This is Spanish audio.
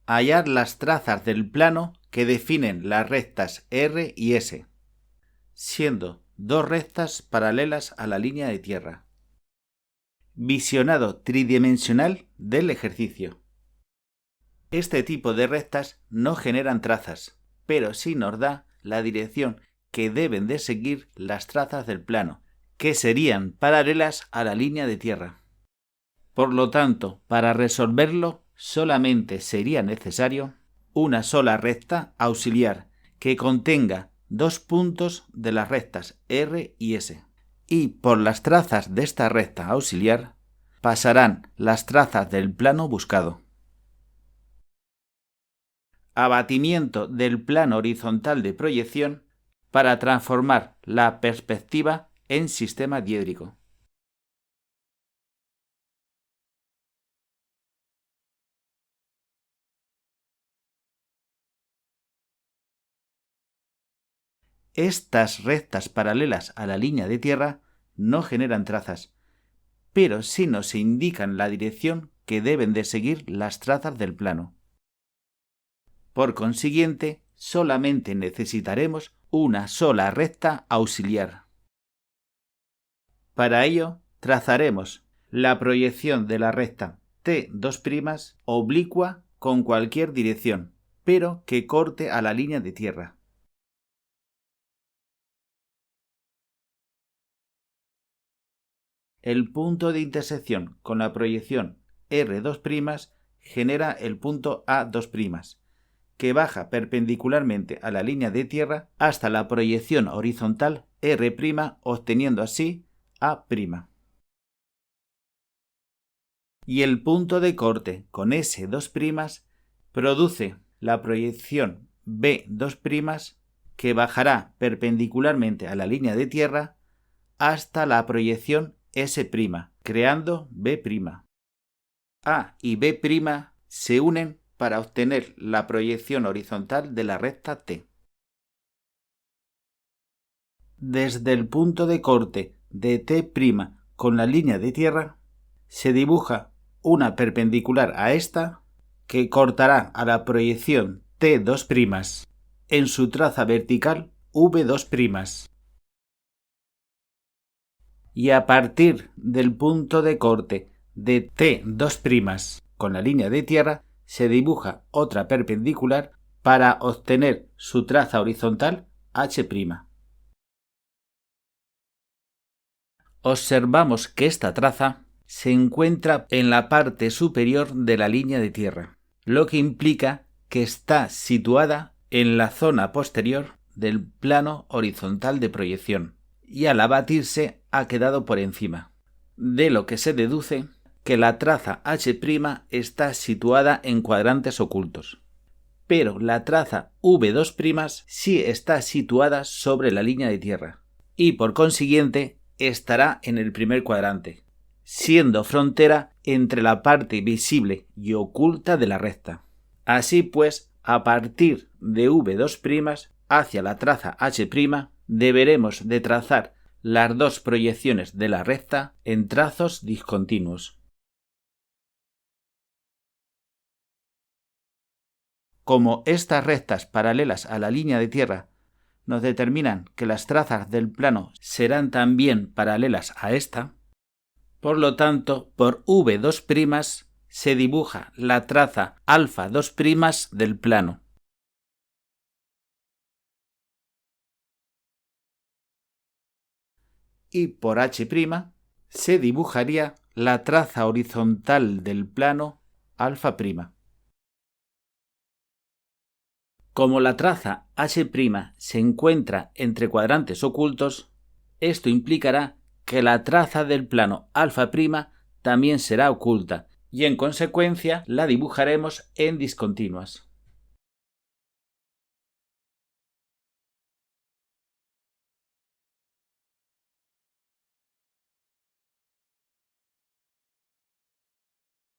hallar las trazas del plano que definen las rectas R y S, siendo dos rectas paralelas a la línea de tierra. Visionado tridimensional del ejercicio. Este tipo de rectas no generan trazas, pero sí nos da la dirección que deben de seguir las trazas del plano, que serían paralelas a la línea de tierra. Por lo tanto, para resolverlo solamente sería necesario una sola recta auxiliar que contenga dos puntos de las rectas R y S. Y por las trazas de esta recta auxiliar pasarán las trazas del plano buscado. Abatimiento del plano horizontal de proyección para transformar la perspectiva en sistema diédrico. Estas rectas paralelas a la línea de tierra no generan trazas, pero sí nos indican la dirección que deben de seguir las trazas del plano. Por consiguiente, solamente necesitaremos una sola recta auxiliar. Para ello, trazaremos la proyección de la recta T2' oblicua con cualquier dirección, pero que corte a la línea de tierra. El punto de intersección con la proyección R2' genera el punto A2', que baja perpendicularmente a la línea de tierra hasta la proyección horizontal R', obteniendo así A'. Y el punto de corte con S2' produce la proyección B2', que bajará perpendicularmente a la línea de tierra hasta la proyección S', creando B'. A y B' se unen para obtener la proyección horizontal de la recta T. Desde el punto de corte de T' con la línea de tierra, se dibuja una perpendicular a esta que cortará a la proyección T2' en su traza vertical V2'. Y a partir del punto de corte de T2' con la línea de tierra, se dibuja otra perpendicular para obtener su traza horizontal H'. Observamos que esta traza se encuentra en la parte superior de la línea de tierra, lo que implica que está situada en la zona posterior del plano horizontal de proyección y al abatirse ha quedado por encima, de lo que se deduce que la traza H' está situada en cuadrantes ocultos, pero la traza V2' sí está situada sobre la línea de tierra y por consiguiente estará en el primer cuadrante, siendo frontera entre la parte visible y oculta de la recta. Así pues, a partir de V2' hacia la traza H' deberemos de trazar las dos proyecciones de la recta en trazos discontinuos. Como estas rectas paralelas a la línea de tierra nos determinan que las trazas del plano serán también paralelas a esta, por lo tanto, por V2' se dibuja la traza alfa2' del plano. Y por H' se dibujaría la traza horizontal del plano alfa'. Como la traza H' se encuentra entre cuadrantes ocultos, esto implicará que la traza del plano alfa' también será oculta y en consecuencia la dibujaremos en discontinuas.